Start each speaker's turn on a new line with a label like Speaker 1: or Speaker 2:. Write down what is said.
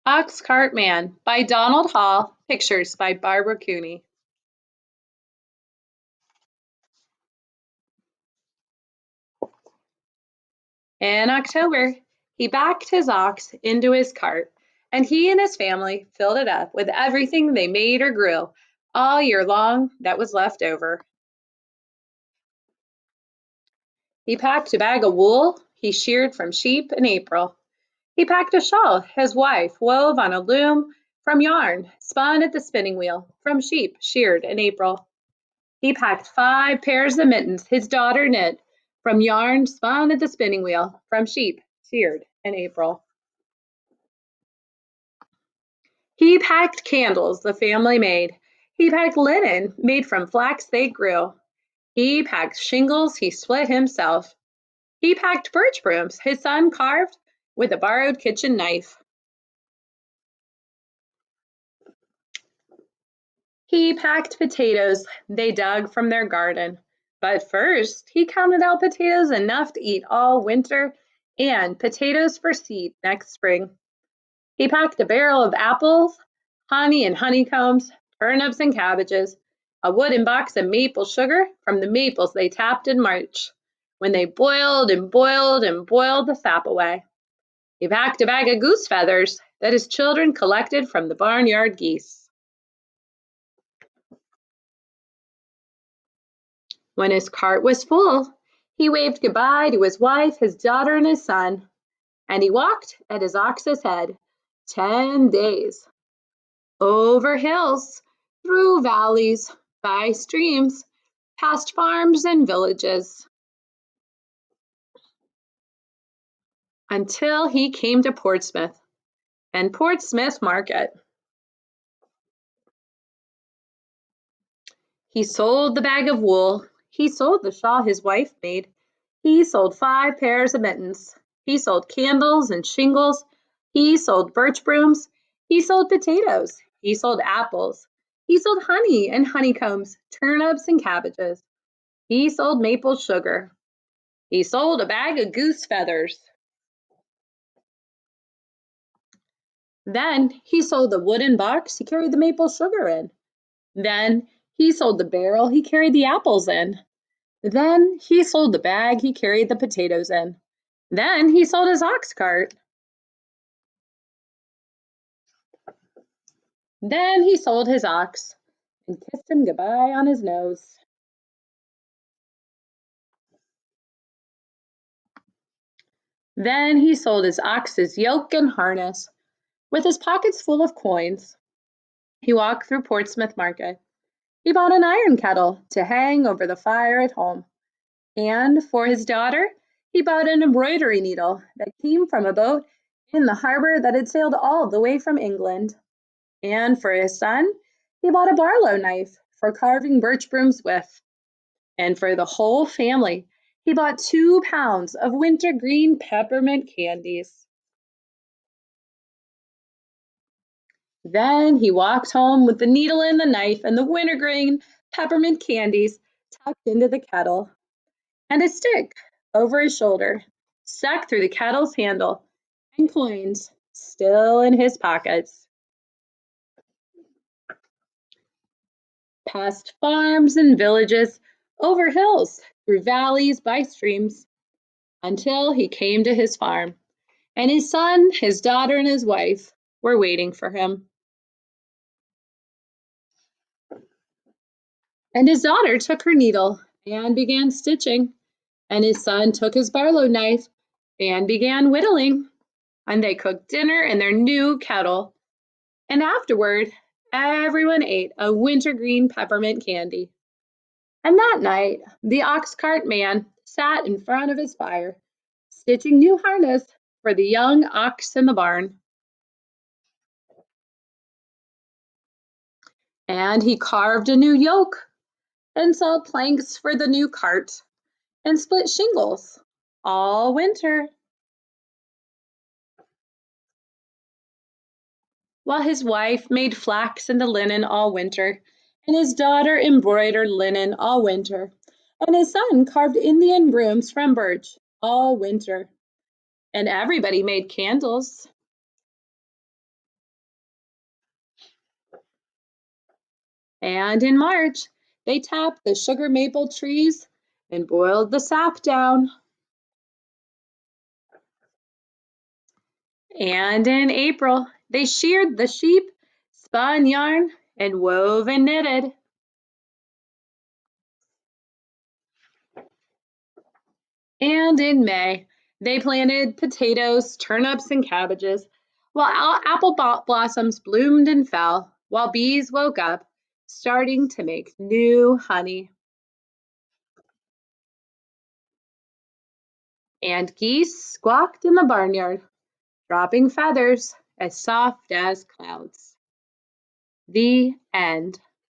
Speaker 1: Ox Cart Man by Donald Hall, pictures by Barbara Cooney. In October, he backed his ox into his cart, and he and his family filled it up with everything they made or grew all year long that was left over. He packed a bag of wool he sheared from sheep in April. He packed a shawl his wife wove on a loom from yarn spun at the spinning wheel from sheep sheared in April. He packed 5 pairs of mittens his daughter knit from yarn spun at the spinning wheel from sheep sheared in April. He packed candles the family made. He packed linen made from flax they grew. He packed shingles he split himself. He packed birch brooms his son carved with a borrowed kitchen knife. He packed potatoes they dug from their garden. But first, he counted out potatoes enough to eat all winter and potatoes for seed next spring. He packed a barrel of apples, honey and honeycombs, turnips and cabbages, a wooden box of maple sugar from the maples they tapped in March, when they boiled and boiled and boiled the sap away. He packed a bag of goose feathers that his children collected from the barnyard geese. When his cart was full, he waved goodbye to his wife, his daughter, and his son, and he walked at his ox's head 10 days, over hills, through valleys, by streams, past farms and villages, until he came to Portsmouth and Portsmouth Market. He sold the bag of wool. He sold the shawl his wife made. He sold 5 pairs of mittens. He sold candles and shingles. He sold birch brooms. He sold potatoes. He sold apples. He sold honey and honeycombs, turnips and cabbages. He sold maple sugar. He sold a bag of goose feathers. Then he sold the wooden box he carried the maple sugar in. Then he sold the barrel he carried the apples in. Then he sold the bag he carried the potatoes in. Then he sold his ox cart. Then he sold his ox and kissed him goodbye on his nose. Then he sold his ox's yoke and harness. With his pockets full of coins, he walked through Portsmouth Market. He bought an iron kettle to hang over the fire at home. And for his daughter, he bought an embroidery needle that came from a boat in the harbor that had sailed all the way from England. And for his son, he bought a Barlow knife for carving birch brooms with. And for the whole family, he bought 2 pounds of wintergreen peppermint candies. Then he walked home with the needle and the knife and the wintergreen peppermint candies tucked into the kettle, and a stick over his shoulder, stuck through the kettle's handle, and coins still in his pockets. Past farms and villages, over hills, through valleys, by streams, until he came to his farm, and his son, his daughter, and his wife were waiting for him. And his daughter took her needle and began stitching, and his son took his Barlow knife and began whittling, and they cooked dinner in their new kettle, and afterward everyone ate a wintergreen peppermint candy. And that night the ox cart man sat in front of his fire, stitching new harness for the young ox in the barn. And he carved a new yoke, and sawed planks for the new cart, and split shingles all winter, while his wife made flax into linen all winter, and his daughter embroidered linen all winter, and his son carved Indian brooms from birch all winter, and everybody made candles. And in March, they tapped the sugar maple trees and boiled the sap down. And in April, they sheared the sheep, spun yarn, and wove and knitted. And in May, they planted potatoes, turnips, and cabbages, while apple blossoms bloomed and fell, while bees woke up, starting to make new honey. And geese squawked in the barnyard, dropping feathers as soft as clouds. The end.